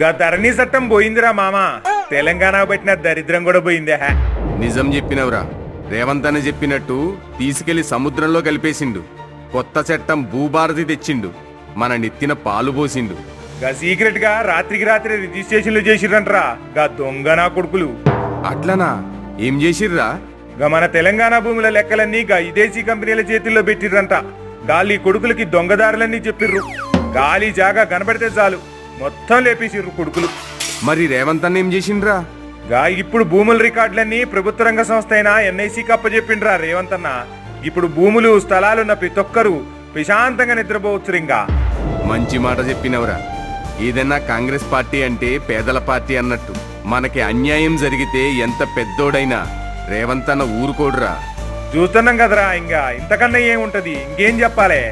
గా ధరణి చట్టం పోయిందిరా మామ. తెలంగాణ పెట్టిన దరిద్రం కూడా పోయిందే. నిజం చెప్పినవురా. రేవంత్ అని చెప్పినట్టు తీసుకెళ్లి సముద్రంలో కలిపేసిండు. కొత్త చట్టం భూభారతి తెచ్చిండు. మన నెత్తిన పాలు పోసిండు. గా సీక్రెట్ గా రాత్రికి రాత్రి రిజిస్ట్రేషన్లు చేసిర్రంట్రా గా దొంగ నా కొడుకులు. అట్లనా? ఏం చేసిర్రా? గా మన తెలంగాణ భూముల లెక్కలన్నీ గా విదేశీ కంపెనీల చేతుల్లో పెట్టిర్రంట. గాలి కొడుకులకి దొంగదారులన్నీ చెప్పిర్రు. గాలి జాగా కనబడితే చాలు మొత్తం లేపేసిర్రు కొడుకులు. మరి రేవంత్ అన్న ఏం చేసిండ్రా? గా ఇప్పుడు భూముల రికార్డులన్నీ ప్రభుత్వ రంగ సంస్థ అయినా ఎన్ఐసికి అప్పచెప్పిండ్రా రేవంత్ అన్న. ఇప్పుడు భూములు స్థలాలున్న ప్రతి ఒక్కరూ ప్రశాంతంగా నిద్రపోవచ్చు. ఇంకా మంచి మాట చెప్పినవురా. ఏదన్నా కాంగ్రెస్ పార్టీ అంటే పేదల పార్టీ అన్నట్టు. మనకి అన్యాయం జరిగితే ఎంత పెద్దోడైనా రేవంత్ అన్న ఊరుకోడురా. చూస్తున్నాం కదరా. ఇంకా ఇంతకన్నా ఏముంటది, ఇంకేం చెప్పాలే.